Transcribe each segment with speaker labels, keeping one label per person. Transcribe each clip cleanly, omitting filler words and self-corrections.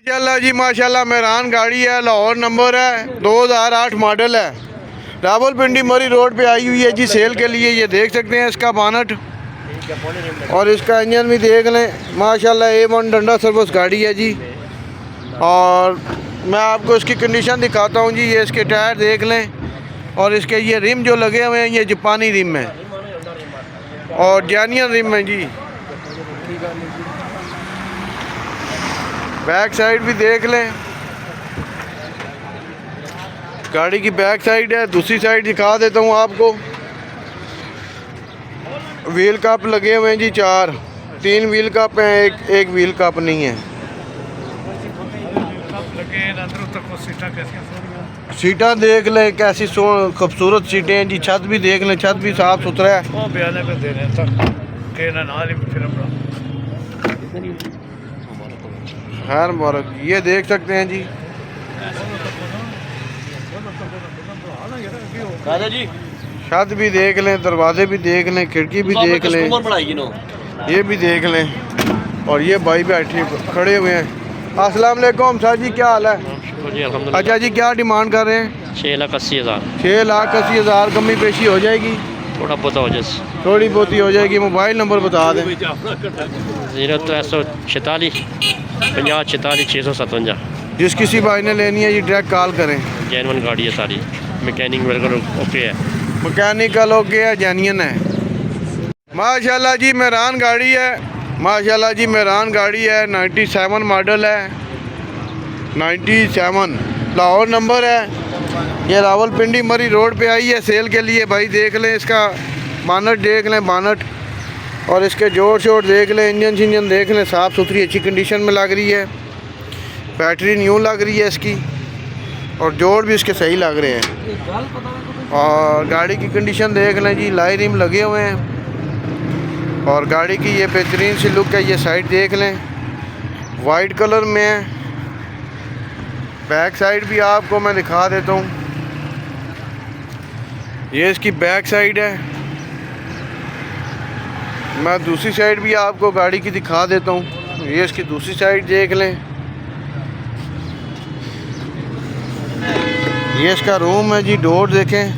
Speaker 1: माशाल्लाह जी माशाल्लाह मेहरान गाड़ी है, लाहौर नंबर है, 2008 मॉडल है, रावलपिंडी मरी रोड पे आई हुई है जी सेल के लिए। ये देख सकते हैं इसका बानट और इसका इंजन भी देख लें। माशाल्लाह A1 डंडा सर्विस गाड़ी है जी। और मैं आपको इसकी कंडीशन दिखाता हूँ जी। ये इसके टायर देख लें और इसके ये रिम जो लगे हुए हैं ये जापानी रिम है और जैनियन रिम है जी। बैक साइड भी देख लें, गाड़ी की बैक साइड है। दूसरी साइड दिखा देता हूँ आपको। व्हील कप लगे हुए हैं जी 4, 3 व्हील कप हैं, एक व्हील कप नहीं है। सीटा देख लें कैसी खूबसूरत सीटें हैं जी। छत भी देख लें, छत भी साफ सुथरा है। खैर मुबारक। ये देख सकते हैं जी। छत भी देख लें, दरवाजे भी देख लें, खिड़की भी देख लें, ये भी देख लें। और ये भाई बैठे खड़े हुए हैं। अस्सलाम वालेकुम सर जी, क्या हाल है? अच्छा जी, क्या डिमांड कर रहे हैं?
Speaker 2: 6,80,000।
Speaker 1: 6,80,000 कमी पेशी हो जाएगी?
Speaker 2: थोड़ा बहुत हो जाए,
Speaker 1: थोड़ी बहुत ही हो जाएगी। मोबाइल नंबर बता दें।
Speaker 2: 0346 50 46 657।
Speaker 1: जिस किसी भाई ने लेनी है जी डायरेक्ट कॉल करें।
Speaker 2: जैनवन गाड़ी है सारी, मैकेनिक बिल्कुल ओके है,
Speaker 1: मैकेनिकल ओके है, जेन्युइन है। माशाल्लाह जी मेहरान गाड़ी है, माशाल्लाह जी मेहरान गाड़ी है। 97 मॉडल है, 97 लाहौर नंबर है। ये रावलपिंडी मरी रोड पे आई है सेल के लिए। भाई देख लें, इसका बानट देख लें, बानट और इसके जोड़ शोड़ देख लें, इंजन देख लें, साफ़ सुथरी अच्छी कंडीशन में लग रही है। बैटरी न्यू लग रही है इसकी और जोड़ भी इसके सही लग रहे हैं। और गाड़ी की कंडीशन देख लें जी, लाई रिम लगे हुए हैं और गाड़ी की ये बेहतरीन सी लुक है। ये साइड देख लें, वाइट कलर में है। बैक साइड भी आपको मैं दिखा देता हूँ। ये इसकी बैक साइड है। मैं दूसरी साइड भी आपको गाड़ी की दिखा देता हूँ। ये इसकी दूसरी साइड देख लें। ये इसका रूम है जी। डोर देखें,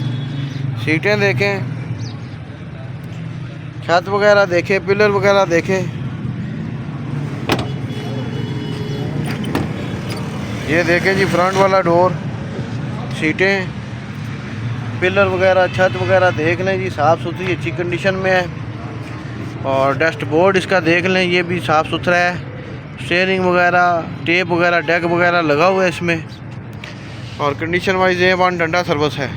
Speaker 1: सीटें देखें, छत वगैरह देखें, पिलर वगैरह देखें। ये देखें जी फ्रंट वाला डोर, सीटें, पिलर वगैरह, छत वगैरह देख लें जी, साफ़ सुथरी अच्छी कंडीशन में है। और डैशबोर्ड इसका देख लें, ये भी साफ़ सुथरा है। स्टीयरिंग वगैरह, टेप वगैरह, डेक वगैरह लगा हुआ है इसमें। और कंडीशन वाइज A1 डंडा सर्विस है।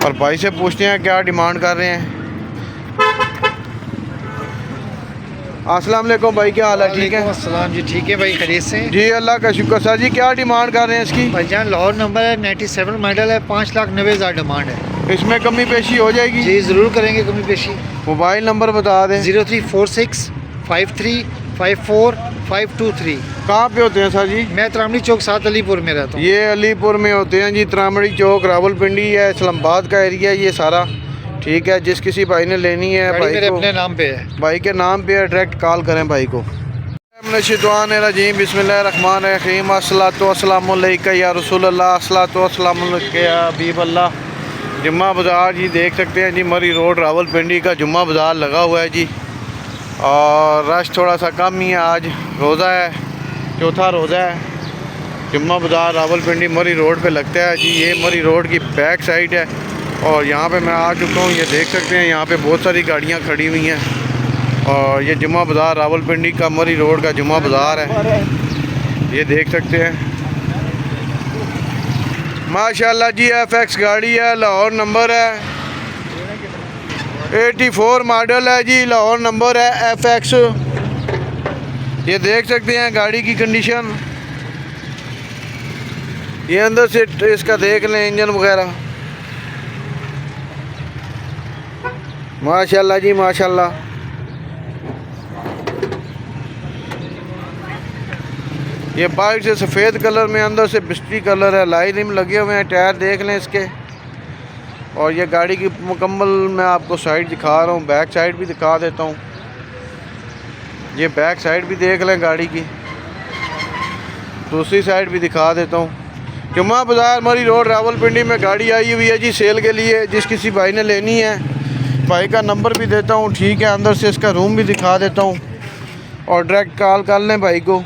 Speaker 1: और भाई से पूछते हैं क्या डिमांड कर रहे हैं। अस्सलाम वालेकुम भाई, क्या हाल है? ठीक है?
Speaker 3: अस्सलाम जी, ठीक है भाई, खरीद से
Speaker 1: जी, अल्लाह का शुक्र। सर जी क्या डिमांड कर रहे हैं इसकी?
Speaker 3: भाईजान लाहौर नंबर है, 97 मॉडल है, 5,90,000 डिमांड है।
Speaker 1: इसमें कमी पेशी हो जाएगी?
Speaker 3: जी ज़रूर करेंगे कमी पेशी।
Speaker 1: मोबाइल नंबर बता दें।
Speaker 3: 0346 53 54 523।
Speaker 1: कहाँ पे होते हैं सर जी?
Speaker 3: मैं त्रामड़ी चौक 7 अलीपुर में रहता हूँ।
Speaker 1: ये अलीपुर में होते हैं जी, त्रामड़ी चौक, रावलपिंडी है, इस्लामाबाद का एरिया ये सारा। ठीक है, जिस किसी भाई ने लेनी है भाई
Speaker 3: मेरे
Speaker 1: को,
Speaker 3: अपने नाम पे है,
Speaker 1: भाई के नाम पे डायरेक्ट कॉल करें भाई को। बिस्मिल्लाहिर्रहमानिर्रहीम। अस्सलातु वस्सलामु अलैका या रसूलल्लाह, अस्सलातु वस्सलामु अलैका या हबीबल्लाह। जुम्मा बाज़ार जी देख सकते हैं जी, मरी रोड रावलपिंडी का जुम्मा बाज़ार लगा हुआ है जी। और रश थोड़ा सा कम ही है, आज रोज़ा है, चौथा रोज़ा है। जुम्मा बाज़ार रावलपिंडी मरी रोड पे लगता है जी। ये मरी रोड की बैक साइड है और यहाँ पे मैं आ चुका हूँ। ये देख सकते हैं यहाँ पे बहुत सारी गाड़ियाँ खड़ी हुई हैं। और ये जुम्मा बाज़ार रावलपिंडी का मरी रोड का जुम्मा बाज़ार है, ये देख सकते हैं। माशाल्लाह जी FX गाड़ी है, लाहौर नंबर है, 84 मॉडल है जी, लाहौर नंबर है FX। ये देख सकते हैं गाड़ी की कंडीशन। ये अंदर से इसका देख लें, इंजन वगैरह। माशाल्लाह जी माशाल्लाह। ये बाइक से सफ़ेद कलर में, अंदर से बिस्ट्री कलर है, लाई रिम लगे हुए हैं। टायर देख लें इसके। और ये गाड़ी की मुकम्मल मैं आपको साइड दिखा रहा हूँ, बैक साइड भी दिखा देता हूँ। ये बैक साइड भी देख लें गाड़ी की। दूसरी साइड भी दिखा देता हूँ। जुम्मा बाज़ार मरी रोड रावलपिंडी में गाड़ी आई हुई है जी सेल के लिए। जिस किसी भाई ने लेनी है, भाई का नंबर भी देता हूँ, ठीक है। अंदर से इसका रूम भी दिखा देता हूँ और डायरेक्ट कॉल कर लें भाई को।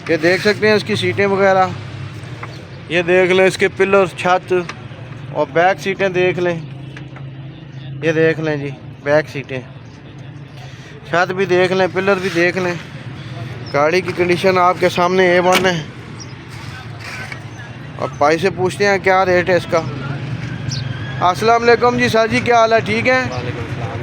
Speaker 1: ये देख सकते हैं इसकी सीटें वगैरह, ये देख लें इसके पिलर, छत और बैक सीटें देख लें। ये देख लें जी बैक सीटें, छत भी देख लें, पिलर भी देख लें। गाड़ी की कंडीशन आपके सामने A1 है। अब भाई से पूछते हैं क्या रेट है इसका। अस्सलाम वालेकुम जी सर जी, क्या हाल है? ठीक है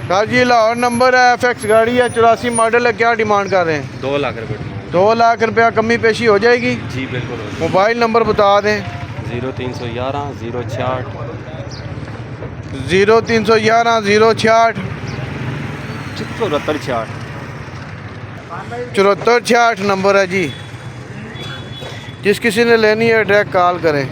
Speaker 1: सर जी। लाहौर नंबर है, FX गाड़ी है, 84 मॉडल है। क्या डिमांड कर रहे हैं?
Speaker 2: 2 लाख रुपये।
Speaker 1: 2 लाख रुपया कमी पेशी हो जाएगी
Speaker 2: जी बिल्कुल।
Speaker 1: मोबाइल नंबर बता दें।
Speaker 2: 0311 066
Speaker 1: 0311 066
Speaker 2: 74
Speaker 1: 74 66 नंबर है जी। जिस किसी ने लेनी है डायरेक्ट कॉल करें।